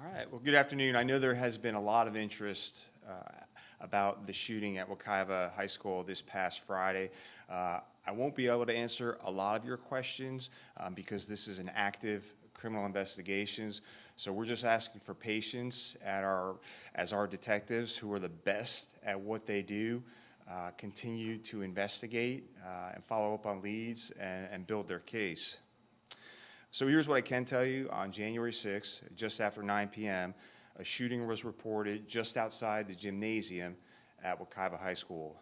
All right. Well, good afternoon. I know there has been a lot of interest about the shooting at Wekiva High School this past Friday. I won't be able to answer a lot of your questions because this is an active criminal investigations. So we're just asking for patience as our detectives, who are the best at what they do, continue to investigate and follow up on leads and build their case. So here's what I can tell you. On January 6th, just after 9 p.m., a shooting was reported just outside the gymnasium at Wekiva High School.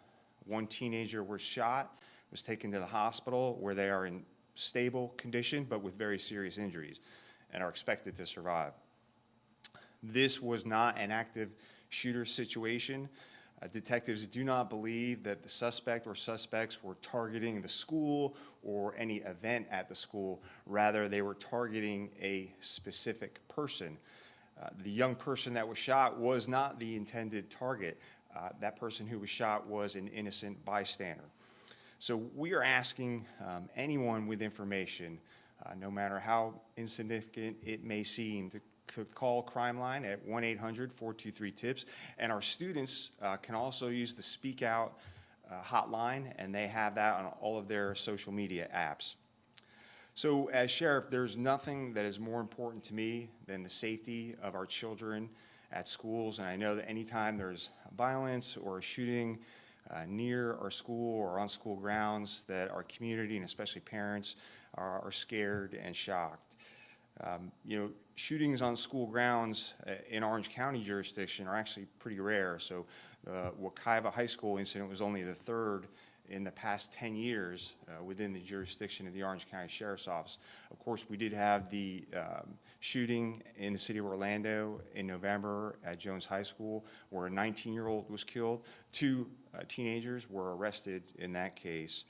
One teenager was shot, was taken to the hospital where they are in stable condition but with very serious injuries and are expected to survive. This was not an active shooter situation. Detectives do not believe that the suspect or suspects were targeting the school or any event at the school. Rather, they were targeting a specific person. The young person that was shot was not the intended target. That person who was shot was an innocent bystander. So we are asking anyone with information, no matter how insignificant it may seem, to call Crime Line at 1-800-423-TIPS. And our students can also use the Speak Out hotline, and they have that on all of their social media apps. So as sheriff, there's nothing that is more important to me than the safety of our children at schools. And I know that anytime there's violence or a shooting near our school or on school grounds, that our community and especially parents are scared and shocked. Shootings on school grounds in Orange County jurisdiction are actually pretty rare. So the Wekiva High School incident was only the third in the past 10 years within the jurisdiction of the Orange County Sheriff's Office. Of course, we did have the shooting in the city of Orlando in November at Jones High School, where a 19-year-old was killed. Two teenagers were arrested in that case.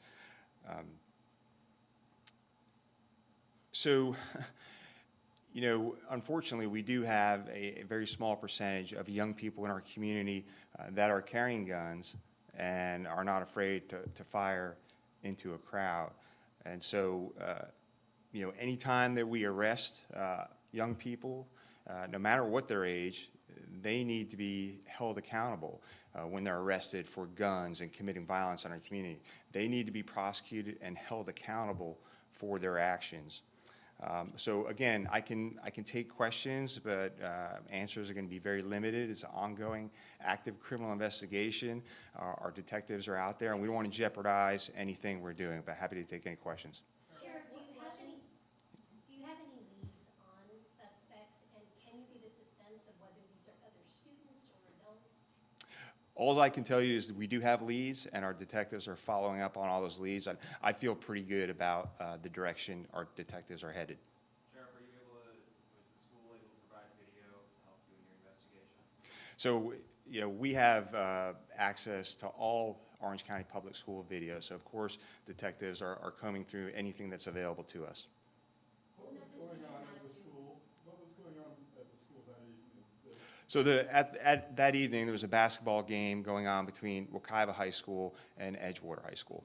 Unfortunately, we do have a very small percentage of young people in our community that are carrying guns and are not afraid to fire into a crowd. And so, anytime that we arrest young people, no matter what their age, they need to be held accountable when they're arrested for guns and committing violence in our community. They need to be prosecuted and held accountable for their actions. So again, I can take questions, but answers are going to be very limited. It's an ongoing, active criminal investigation. Our detectives are out there, and we don't want to jeopardize anything we're doing. But happy to take any questions. Sheriff, do you have any leads on suspects, and can you give us a sense of whether these are other students or adults? All I can tell you is that we do have leads, and our detectives are following up on all those leads. And I feel pretty good about the direction our detectives are headed. Sheriff, was the school able to provide video to help you in your investigation? So, we have access to all Orange County Public School video. So, of course, detectives are combing through anything that's available to us. What was going on at the school? What was going on at the school that evening? So at that evening, there was a basketball game going on between Wekiva High School and Edgewater High School.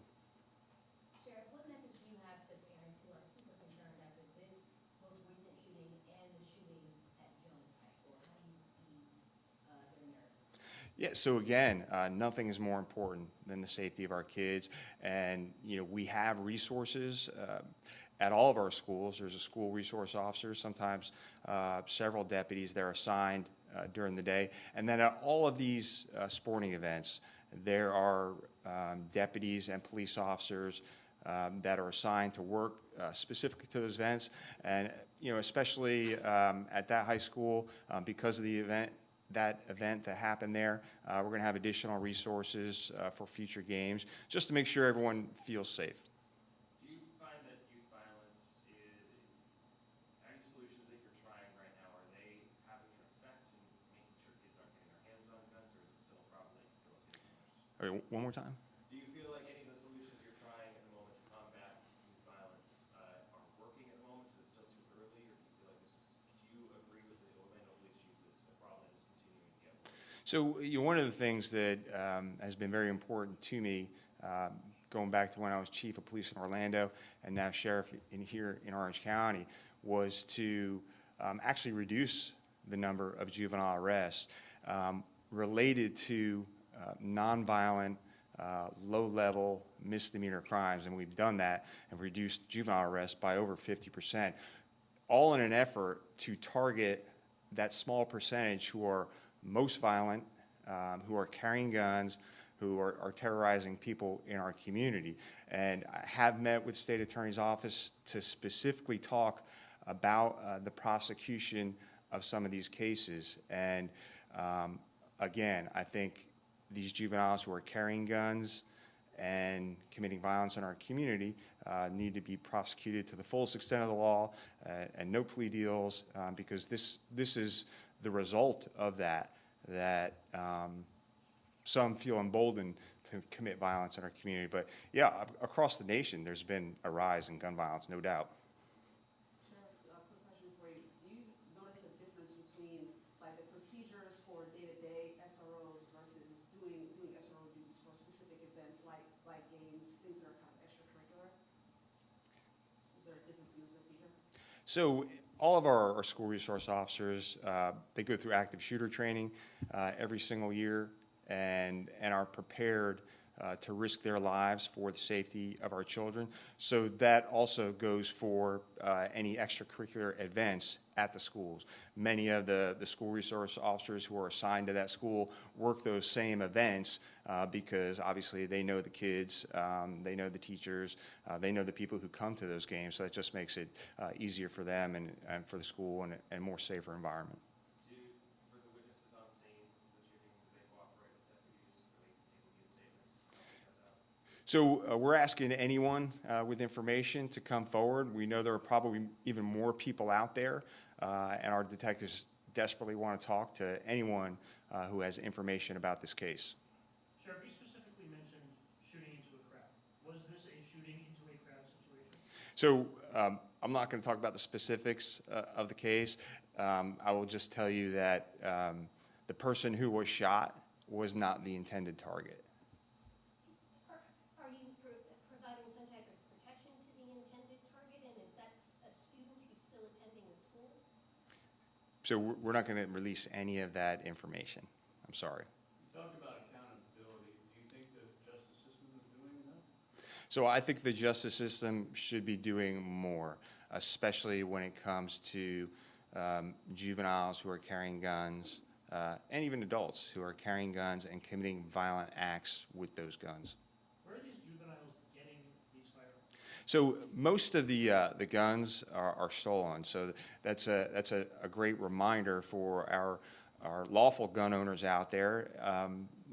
Sheriff, what message do you have to parents who are super concerned after this most recent shooting and the shooting at Jones High School? How do you ease their nerves? Yeah, so again, nothing is more important than the safety of our kids. And, we have resources at all of our schools. There's a school resource officer, sometimes several deputies that are assigned during the day. And then at all of these sporting events, there are deputies and police officers that are assigned to work specifically to those events. And, especially at that high school, because of the event that happened there, we're going to have additional resources for future games, just to make sure everyone feels safe. Do you find that youth violence any solutions that you're trying right now, are they having an effect in making sure kids aren't getting their hands on guns, or is it still a problem that you feel like it's ignored? All right, one more time. Do you feel like any of the solutions you're trying at the moment to combat youth violence are working at the moment, so it's still too early, or do you feel like do you agree with the Orlando Police Chief that it's a problem that is continuing to get worse? So one of the things that has been very important to me, going back to when I was chief of police in Orlando and now sheriff here in Orange County, was to actually reduce the number of juvenile arrests related to nonviolent, low-level misdemeanor crimes, and we've done that and reduced juvenile arrests by over 50%, all in an effort to target that small percentage who are most violent, who are carrying guns, who are terrorizing people in our community. And I have met with State Attorney's Office to specifically talk about the prosecution of some of these cases. And again, I think these juveniles who are carrying guns and committing violence in our community need to be prosecuted to the fullest extent of the law and no plea deals, because this is the result of that some feel emboldened to commit violence in our community. But yeah, across the nation, there's been a rise in gun violence, no doubt. Sheriff, quick question for you. Do you notice a difference between like the procedures for day-to-day SROs versus doing SRO duties for specific events like games, things that are kind of extracurricular? Is there a difference in the procedure? So all of our school resource officers, they go through active shooter training every single year, and are prepared to risk their lives for the safety of our children. So that also goes for any extracurricular events at the schools. Many of the school resource officers who are assigned to that school work those same events because obviously they know the kids, they know the teachers, they know the people who come to those games. So that just makes it easier for them and for the school and a more safer environment. For the witnesses on scene, the shooting, do they cooperate with deputies? Are they able to get statements? So we're asking anyone with information to come forward. We know there are probably even more people out there, and our detectives desperately want to talk to anyone who has information about this case. Sheriff, you specifically mentioned shooting into a crowd. Was this a shooting into a crowd situation? So I'm not going to talk about the specifics of the case. I will just tell you that the person who was shot was not the intended target. Are you providing some type of protection to the intended target, and is that a student who's still attending the school? So we're not going to release any of that information. I'm sorry. You talked about accountability. Do you think the justice system is doing enough? So I think the justice system should be doing more, especially when it comes to juveniles who are carrying guns, and even adults who are carrying guns and committing violent acts with those guns. Where are these juveniles getting these firearms? So most of the guns are stolen. So that's a great reminder for our lawful gun owners out there,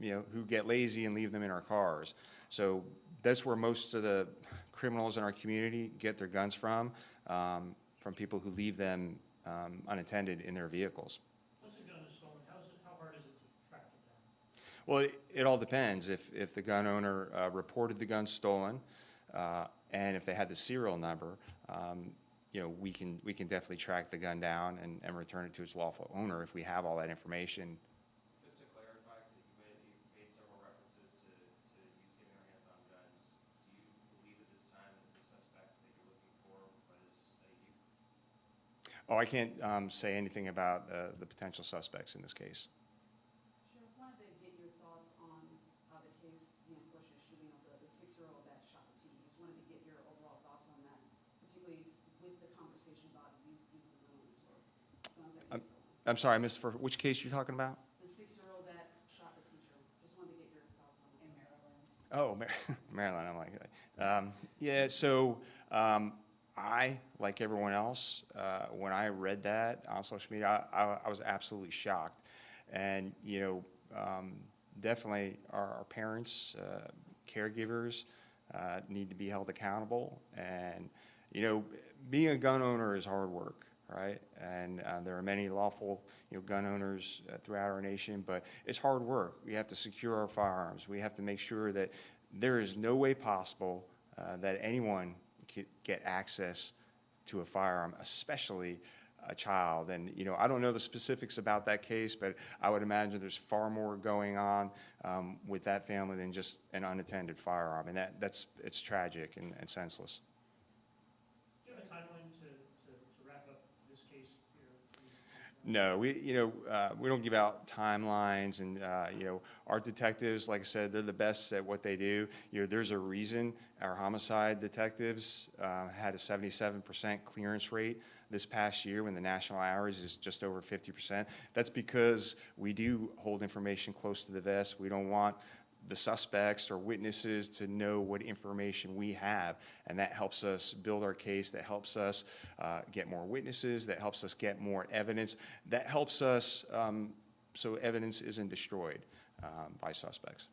who get lazy and leave them in our cars. So that's where most of the criminals in our community get their guns from people who leave them unattended in their vehicles. Once a gun is stolen, how hard is it to track it down? Well, it all depends. If the gun owner reported the gun stolen, and if they had the serial number, we can definitely track the gun down and return it to its lawful owner if we have all that information. Just to clarify, you made several references to youths getting their hands on guns. Do you believe at this time that the suspect that you're looking for was a youth? Oh, I can't say anything about the potential suspects in this case. Sheriff, wanted to get your thoughts on the case, the unfortunate shooting of the 6-year-old that shot the teacher. Just wanted to get your overall thoughts on that, particularly with the conversation about youth and guns or guns that get stolen. I'm sorry, I missed for which case you're talking about? The 6-year-old that shot the teacher. Just wanted to get your thoughts on it. In Maryland. Oh, Maryland. I'm like, yeah. So I, like everyone else, when I read that on social media, I was absolutely shocked. And definitely our parents, caregivers, need to be held accountable. And being a gun owner is hard work, right? And there are many lawful gun owners throughout our nation, but it's hard work. We have to secure our firearms. We have to make sure that there is no way possible that anyone could get access to a firearm, especially a child. And I don't know the specifics about that case, but I would imagine there's far more going on with that family than just an unattended firearm, and it's tragic and senseless. Do you have a timeline to wrap up this case here? No, we don't give out timelines, and our detectives, like I said, they're the best at what they do. There's a reason our homicide detectives had a 77% clearance rate this past year when the national average is just over 50%. That's because we do hold information close to the vest. We don't want the suspects or witnesses to know what information we have, and that helps us build our case, that helps us get more witnesses, that helps us get more evidence, that helps us so evidence isn't destroyed by suspects.